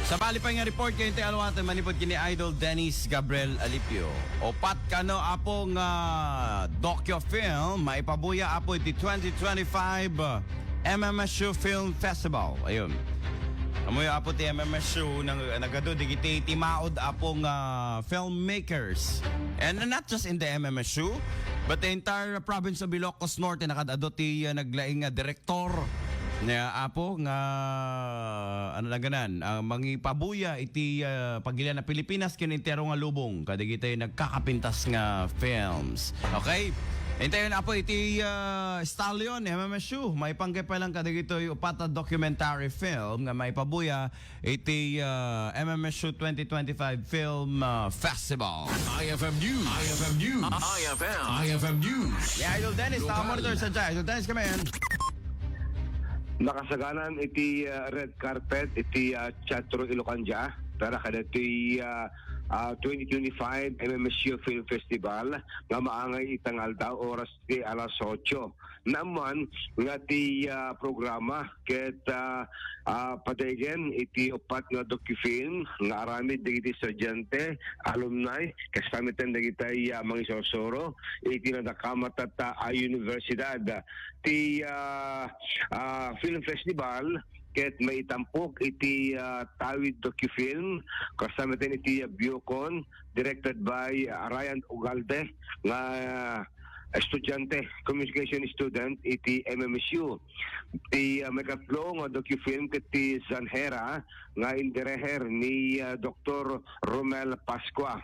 Sa bali pa nga report kayo tayo alawatan manipod kini Idol Dennis Gabriel Alipio. Opat kano apo nga docu-film maipabuya apo iti 2025 MMSU Film Festival. Ayun. Amoy apo ti MMSU nagado digiti timaod apo nga filmmakers. And not just in the MMSU, but the entire province of Ilocos Norte nakadado ti naglaing direktor na apo nga ano na ganan mangipabuya iti pagilian na Pilipinas kinintero nga lubong kadigitay nagkakapintas nga films. Okay? Hintayon apo iti Stallion MMSU may pangkepalang kadigitoy upata documentary film nga may pabuya iti MMSU 2025 Film Festival. IFM News. IFM News. IFM News. Yeah, Idol Dennis, monitor sa dyan. Idol Dennis, come in. Nakasaganan iti red carpet iti Teatro Ilocanja para kada iti 2025 MMSU Film Festival nga maangay itang aldaw oras ti alas 8. Naman nga ti programa ket padaygen iti upat nga docu-film nga aramid dagiti estudyante, alumni kasamitan dagiti mangisosoro iti nadakamat at universidad ti film festival ket maitampok iti Tawid docu-film kasamitan iti Biocon directed by Ryan Ugalde nga estudyante, communication student iti MMSU. Ti may katlo nga docu-film ket ti Zanhera nga indireher ni Dr. Romel Pascua.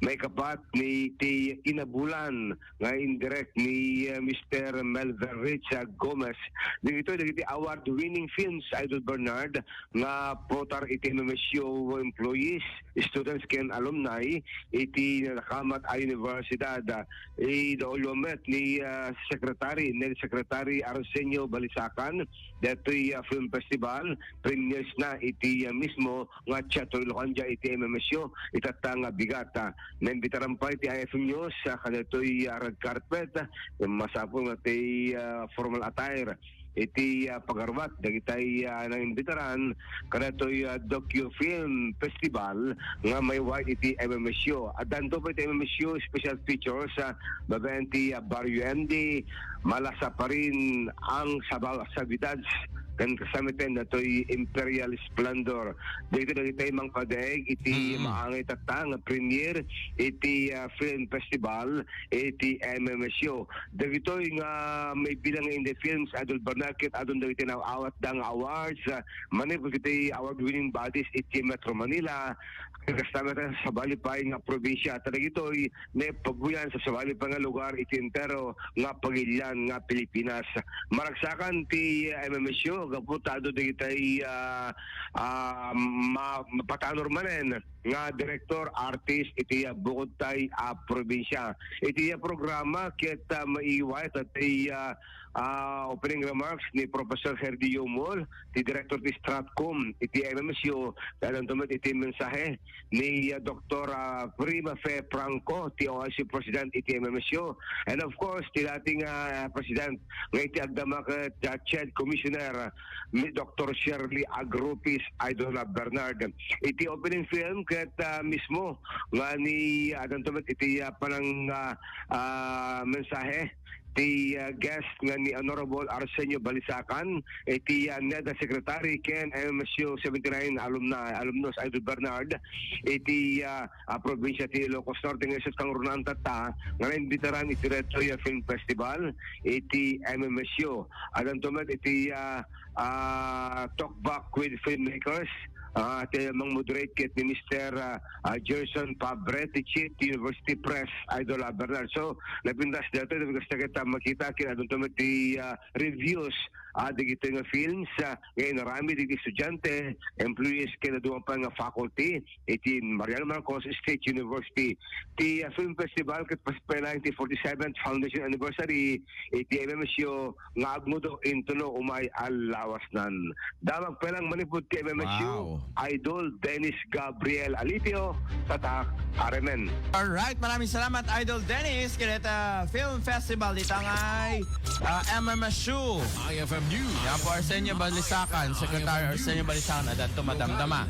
May kapat ni ti Inabulan nga indirect ni Mr. Melvin Rich Gomez. Dito iti award-winning films Idol Bernard nga protar iti MMSU employees, students ken alumni iti nakamat a universidad. Idaulumet ni Secretary Arsenio Balisacan detoy film festival premieres na iti mismo nga Teatro Ilocanja iti MMSU itatang bigata. Naimbitaran pa iti IFM News kanatoy red carpet masapong iti formal attire iti pagarwat dagitay naimbitaran kanatoy docu-film festival nga may wide iti MMSU. Adanto pa iti MMSU special features babayan ti Barrio MD malasa pa rin ang sabidads kan kasamitan na to'y Imperial Splendor. Dito na itay mang padaig, iti maangay tatang premiere, iti film festival, iti MMSU. Dito nga may bilang in the films, Adol Barnakit, adon dito na awat dang awards, manipos iti award-winning bodies, iti Metro Manila, kasamitan sa balipay nga probinsya. Talaga ito'y napabuyan sa balipay nga lugar, iti entero nga pagilian nga Pilipinas. Maragsakan ti MMSU, gaputado digitay mapatanor manen nga direktor artist iti bukod tay probinsya. Iti programa ket maiway iti opening remarks ni Professor Herdy Yumol, ti director ti Stratcom iti MMSU, dalan tumet iti mensahe ni Dr. Prima Fe Franco, ti OIC President iti MMSU, and of course ti dating President nga iti agdama ket CHED Commissioner ni Dr. Shirley Agrupis Idol Bernard. Iti opening film ket mismo nga ni adantumet iti panang mensahe ti guest nga ni Honorable Arsenio Balisacan, iti NEDA Secretary ken MMSU 79 alumnus Idol Bernard, iti probinsya ti Ilocos Norte nga kang runan tata nga naimbitaran iti Retoya Film Festival iti MMSU. Adan tumet iti talk back with filmmakers at mang-moderate kit ni Mr. Gerson Pabre, Chief University Press, Idol Bernard. So, napindas dito, because kita makita kinadun tumat di reviews digito nga films, ngayon narami dito estudyante, employees kinaduan pa nga faculty, iti Mariano Marcos State University. Ti Film Festival kat pasipela iti 47th Foundation Anniversary, iti MMSU nga agmudo intuno umay alawas nan. Damag pelang manipod ti MMSU, Idol Dennis Gabriel Alipio, tatak Aremen. Alright, maraming salamat Idol Dennis. Kineta Film Festival dito ngay MMSU. IFM News. Yan po Arsenio Balisacan, Secretary Arsenio Balisacan, adan to madamdama.